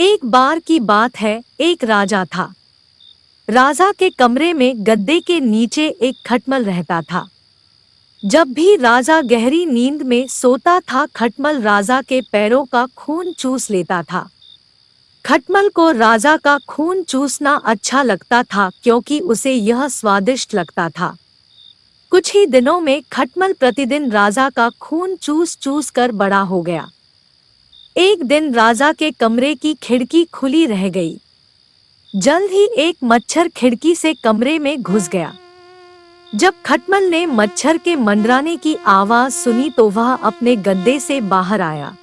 एक बार की बात है, एक राजा था। राजा के कमरे में गद्दे के नीचे एक खटमल रहता था। जब भी राजा गहरी नींद में सोता था, खटमल राजा के पैरों का खून चूस लेता था। खटमल को राजा का खून चूसना अच्छा लगता था क्योंकि उसे यह स्वादिष्ट लगता था। कुछ ही दिनों में खटमल प्रतिदिन राजा का खून चूस चूस कर बड़ा हो गया। एक दिन राजा के कमरे की खिड़की खुली रह गई। जल्द ही एक मच्छर खिड़की से कमरे में घुस गया। जब खटमल ने मच्छर के मंडराने की आवाज सुनी तो वह अपने गद्दे से बाहर आया।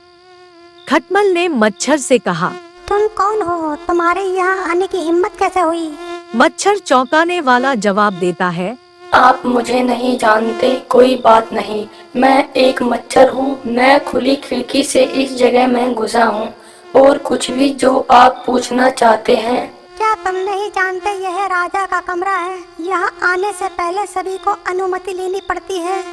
खटमल ने मच्छर से कहा, तुम कौन हो? तुम्हारे यहाँ आने की हिम्मत कैसे हुई? मच्छर चौंकाने वाला जवाब देता है, आप मुझे नहीं जानते, कोई बात नहीं। मैं एक मच्छर हूँ। मैं खुली खिड़की से इस जगह में घुसा हूँ और कुछ भी जो आप पूछना चाहते हैं। क्या तुम नहीं जानते यह राजा का कमरा है? यहाँ आने से पहले सभी को अनुमति लेनी पड़ती है।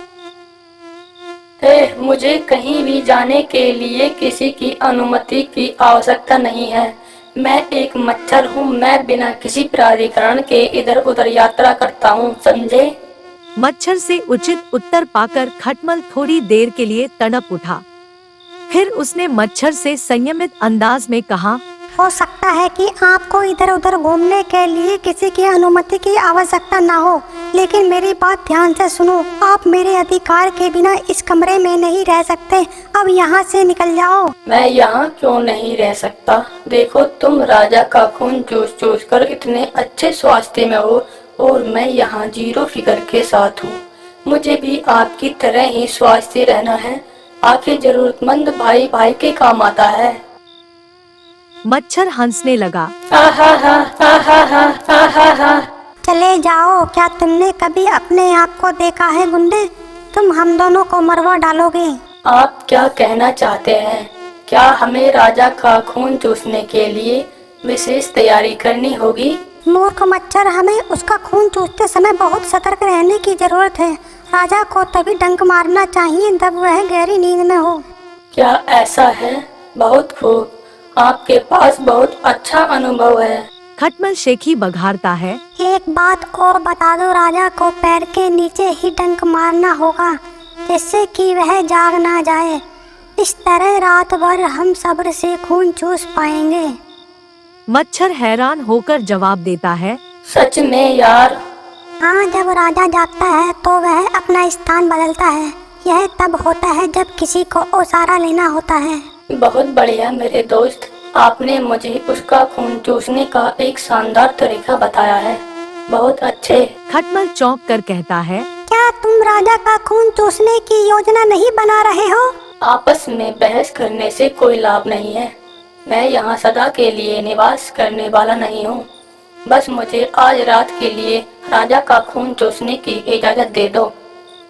मुझे कहीं भी जाने के लिए किसी की अनुमति की आवश्यकता नहीं है। मैं एक मच्छर हूँ। मैं बिना किसी प्राधिकरण के इधर उधर यात्रा करता हूँ, समझे? मच्छर से उचित उत्तर पाकर खटमल थोड़ी देर के लिए तड़प उठा। फिर उसने मच्छर से संयमित अंदाज में कहा, हो सकता है कि आपको इधर उधर घूमने के लिए किसी की अनुमति की आवश्यकता ना हो, लेकिन मेरी बात ध्यान से सुनो। आप मेरे अधिकार के बिना इस कमरे में नहीं रह सकते। अब यहाँ से निकल जाओ। मैं यहाँ क्यों नहीं रह सकता? देखो, तुम राजा का खून चूस चूस कर इतने अच्छे स्वास्थ्य में हो और मैं यहाँ जीरो फिगर के साथ हूँ। मुझे भी आपकी तरह ही स्वास्थ्य रहना है। आखिर जरूरतमंद भाई भाई के काम आता है। मच्छर हंसने लगा। चले जाओ। क्या तुमने कभी अपने आप को देखा है गुंडे? तुम हम दोनों को मरवा डालोगे। आप क्या कहना चाहते हैं? क्या हमें राजा का खून चूसने के लिए विशेष तैयारी करनी होगी? मूर्ख मच्छर, हमें उसका खून चूसते समय बहुत सतर्क रहने की जरूरत है। राजा को तभी डंक मारना चाहिए जब वह गहरी नींद में हो। क्या ऐसा है? बहुत खूब। आपके पास बहुत अच्छा अनुभव है। खटमल शेखी बघारता है, एक बात और बता दो, राजा को पैर के नीचे ही डंक मारना होगा जिससे कि वह जाग ना जाए। इस तरह रात भर हम सब्र से खून चूस पाएंगे। मच्छर हैरान होकर जवाब देता है, सच में यार? हाँ, जब राजा जागता है तो वह अपना स्थान बदलता है। यह तब होता है जब किसी को ओसारा लेना होता है। बहुत बढ़िया मेरे दोस्त, आपने मुझे उसका खून चूसने का एक शानदार तरीका बताया है। बहुत अच्छे। खटमल चौंक कर कहता है, क्या तुम राजा का खून चूसने की योजना नहीं बना रहे हो? आपस में बहस करने से कोई लाभ नहीं है। मैं यहाँ सदा के लिए निवास करने वाला नहीं हूँ। बस मुझे आज रात के लिए राजा का खून चूसने की इजाजत दे दो।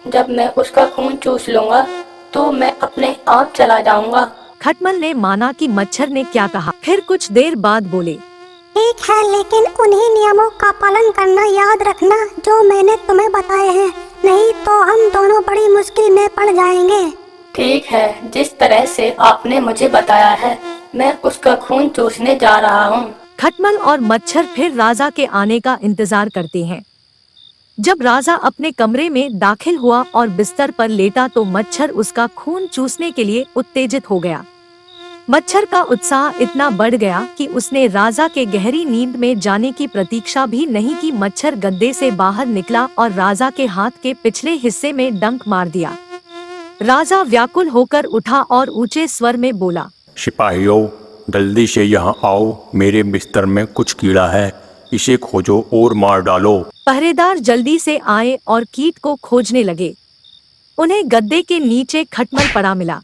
जब मैं उसका खून चूस लूंगा तो मैं अपने आप चला जाऊंगा। खटमल ने माना कि मच्छर ने क्या कहा। फिर कुछ देर बाद बोले, ठीक है, लेकिन उन्हीं नियमों का पालन करना याद रखना जो मैंने तुम्हें बताए हैं, नहीं तो हम दोनों बड़ी मुश्किल में पड़ जाएंगे। ठीक है, जिस तरह से आपने मुझे बताया है मैं उसका खून चूसने जा रहा हूँ। खटमल और मच्छर फिर राजा के आने का इंतजार करते हैं। जब राजा अपने कमरे में दाखिल हुआ और बिस्तर पर लेटा तो मच्छर उसका खून चूसने के लिए उत्तेजित हो गया। मच्छर का उत्साह इतना बढ़ गया कि उसने राजा के गहरी नींद में जाने की प्रतीक्षा भी नहीं की। मच्छर गद्दे से बाहर निकला और राजा के हाथ के पिछले हिस्से में डंक मार दिया। राजा व्याकुल होकर उठा और ऊंचे स्वर में बोला, सिपाहियों, जल्दी से यहाँ आओ। मेरे बिस्तर में कुछ कीड़ा है, इसे खोजो और मार डालो। पहरेदार जल्दी से आए और कीट को खोजने लगे। उन्हें गद्दे के नीचे खटमल पड़ा मिला।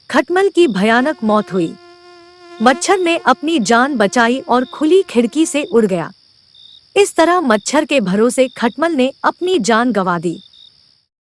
खटमल की भयानक मौत हुई। मच्छर ने अपनी जान बचाई और खुली खिड़की से उड़ गया। इस तरह मच्छर के भरोसे खटमल ने अपनी जान गंवा दी।